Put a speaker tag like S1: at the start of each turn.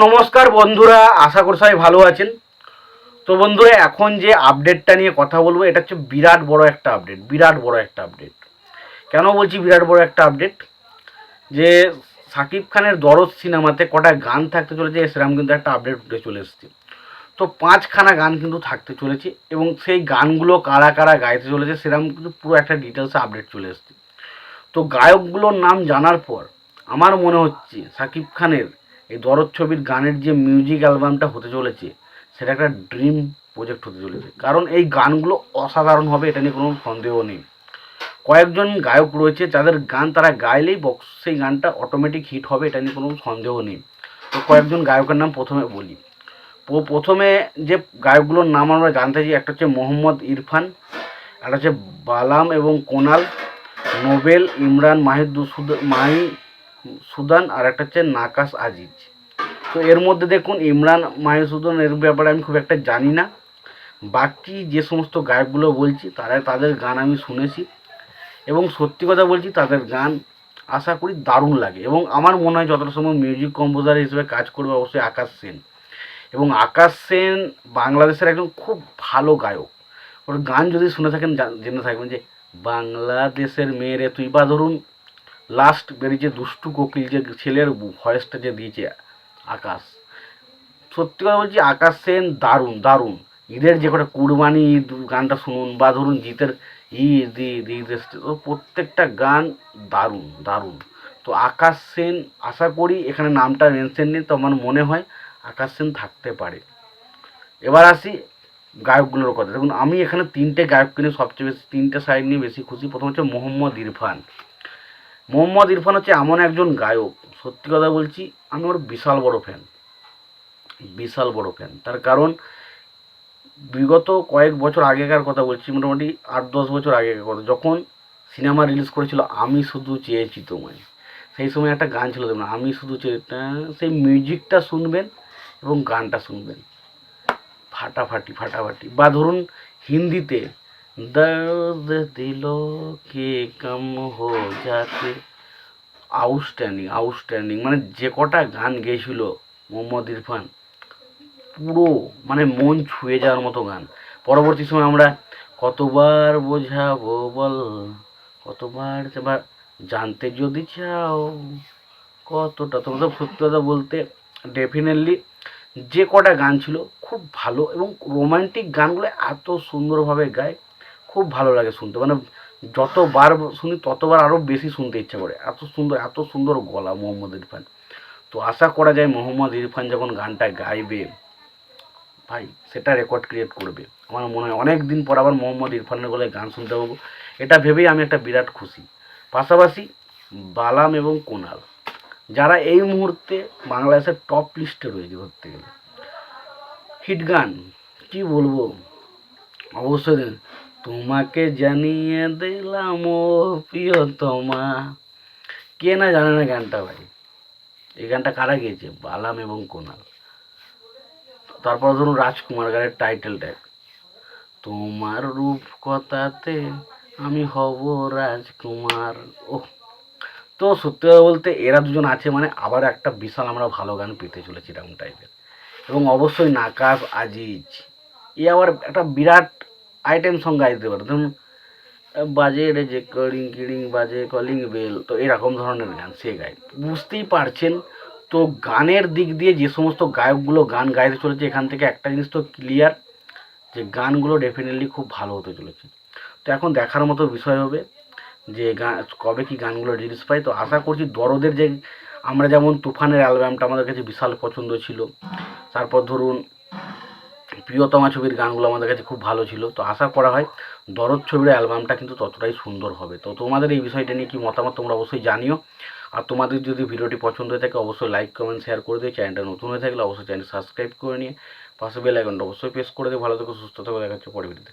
S1: নমস্কার বন্ধুরা, আশা করি সবাই ভালো আছেন। তো বন্ধুরা, এখন যে আপডেটটা নিয়ে কথা বলবো এটা হচ্ছে বিরাট বড় একটা আপডেট। কেন বলছি বিরাট বড় একটা আপডেট? যে সাকিব খানের দরদ সিনেমাতে কটা গান থাকতে চলেছে সেরকম কিন্তু একটা আপডেট উঠে চলে এসেছে। তো 5খানা গান কিন্তু থাকতে চলেছে এবং সেই গানগুলো কারা কারা গাইতে চলেছে সেরকম কিন্তু পুরো একটা ডিটেলসে আপডেট চলে এসেছে। তো গায়কগুলোর নাম জানার পর আমার মনে হচ্ছে সাকিব খানের এই দরদ ছবির গানের যে মিউজিক অ্যালবামটা হতে চলেছে সেটা একটা ড্রিম প্রজেক্ট হতে চলেছে। কারণ এই গানগুলো অসাধারণ হবে, এটা নিয়ে কোনো সন্দেহ নেই। কয়েকজন গায়ক রয়েছে যাদের গান তারা গাইলেই বক্স সেই গানটা অটোমেটিক হিট হবে, এটা নিয়ে কোনো সন্দেহ নেই। তো কয়েকজন গায়কের নাম প্রথমে বলি। প্রথমে যে গায়কগুলোর নাম আমরা জানতে চাই, একটা হচ্ছে মোহাম্মদ ইরফান, একটা হচ্ছে বালাম এবং কোনাল, নোবেল, ইমরান মাহিসুদান, আর একটা হচ্ছে নাকাশ আজিজ। তো এর মধ্যে দেখুন ইমরান মাহিসুদানের ব্যাপারে আমি খুব একটা জানি না। বাকি যে সমস্ত গায়কগুলো বলছি তাদের গান আমি শুনেছি এবং সত্যি কথা বলছি তাদের গান আশা করি দারুণ লাগে। এবং আমার মনে হয় যতটা সময় মিউজিক কম্পোজার হিসেবে কাজ করবে অবশ্যই আকাশ সেন। এবং আকাশ সেন বাংলাদেশের একজন খুব ভালো গায়ক। ওর গান যদি শুনে থাকেন জেনে থাকবেন যে বাংলাদেশের মেয়েরে তুই, বা ধরুন লাস্ট বেরিয়েছে দুষ্টু কোকিল, যে ছেলের ভয়েসটা যে দিয়েছে আকাশ, সত্যি কথা বলছি আকাশ সেন দারুণ। ঈদের যে কটা কুরবানি ঈদ গানটা শুনুন, বা ধরুন জিতের ঈদ ঈদ ঈদ এসছে, তো প্রত্যেকটা গান দারুণ। তো আকাশ সেন আশা করি, এখানে নামটা মেনশন নেই তো আমার মনে হয় আকাশ সেন থাকতে পারে। এবার আসি গায়কগুলোর কথা। দেখুন আমি এখানে তিনটে গায়ককে নিয়ে সবচেয়ে বেশি, তিনটে সাইড নিয়ে বেশি খুশি। প্রথম হচ্ছে মোহাম্মদ ইরফান। মোহাম্মদ ইরফান হচ্ছে এমন একজন গায়ক, সত্যি কথা বলছি আমি ওর বিশাল বড় ফ্যান। তার কারণ বিগত কয়েক বছর আগেকার কথা বলছি, মোটামুটি 8-10 বছর আগেকার কথা, যখন সিনেমা রিলিজ করেছিল আমি শুধু চেয়েছি তোমায়, সেই সময় একটা গান ছিল দেখুন আমি শুধু চেয়ে, সেই মিউজিকটা শুনবেন এবং গানটা শুনবেন ফাটাফাটি। বা ধরুন হিন্দিতে দর্দ দিলো কে কম হো যাতে, আউটস্ট্যান্ডিং। মানে যে কটা গান গেয়েছিল মোহাম্মদ ইরফান, পুরো মানে মন ছুঁয়ে যাওয়ার মতো গান। পরবর্তী সময় আমরা কতবার বোঝাবো বল, কতবার বা জানতে যদি চাও কতটা, তোমাদের সত্যি কথা বলতে ডেফিনেটলি যে কটা গান ছিল খুব ভালো। এবং রোমান্টিক গানগুলো এত সুন্দরভাবে গায়, খুব ভালো লাগে শুনতে। মানে যতবার শুনি ততবার আরও বেশি শুনতে ইচ্ছা করে, এত সুন্দর গলা মোহাম্মদ ইরফান। তো আশা করা যায় মোহাম্মদ ইরফান যখন গানটা গাইবে ভাই সেটা রেকর্ড ক্রিয়েট করবে। আমার মনে হয় অনেক দিন পর আবার মোহাম্মদ ইরফানের গলায় গান শুনতে পাবো, এটা ভেবেই আমি একটা বিরাট খুশি। পাশাপাশি বালাম এবং কোনাল, যারা এই মুহূর্তে বাংলাদেশের টপ লিস্টে রয়েছে ধরতে গেলে। হিট গান কি বলবো, অবশ্যই তোমাকে জানিয়ে দিলাম ও প্রিয়তমা, কে না জানে না গানটা ভাই। এই গানটা কারা গেয়েছে? বালাম এবং কোনাল। তারপর ধরুন রাজকুমার গানের টাইটেল ট্র্যাক, তোমার রূপ কথাতে আমি হব রাজকুমার। ওহ, তো সত্যি কথা বলতে এরা দুজন আছে মানে আবার একটা বিশাল আমরা ভালো গান পেতে চলেছি এরকম টাইপের। এবং অবশ্যই নাকাশ আজিজ, এ আবার একটা বিরাট আইটেম সং গাইতে পারে। ধরুন বাজে রে যে কলিং কিলিং বাজে কলিং বেল, তো এরকম ধরনের গান সে গায়, বুঝতেই পারছেন। তো গানের দিক দিয়ে যে সমস্ত গায়কগুলো গান গাইতে চলেছে, এখান থেকে একটা জিনিস তো ক্লিয়ার যে গানগুলো ডেফিনেটলি খুব ভালো হতে চলেছে। তো এখন দেখার মতো বিষয় হবে যে কবে কি গানগুলো রিলিজ পায়। তো আশা করছি দরদের যে, আমরা যেমন তুফানের অ্যালবামটা আমাদের কাছে বিশাল পছন্দ ছিল, তারপর ধরুন প্রিয়তমা ছবির গানগুলো আমাদের কাছে খুব ভালো ছিল, তো আশা করা হয় দরদ ছবির অ্যালবামটা কিন্তু ততটাই সুন্দর হবে। তো তোমাদের এই বিষয়টা নিয়ে কি মতামত তোমরা অবশ্যই জানিও। আর তোমাদের যদি ভিডিওটি পছন্দ হয়ে থাকে অবশ্যই লাইক কমেন্ট শেয়ার করে দিও। চ্যানেলটা নতুন হয়ে থাকলে অবশ্যই চ্যানেল সাবস্ক্রাইব করে নিয়ে পাশে বেল আইকনটা অবশ্যই প্রেস করে দিও। ভালো থেকো, সুস্থ থেকো, দেখা হচ্ছে পরের ভিডিওতে।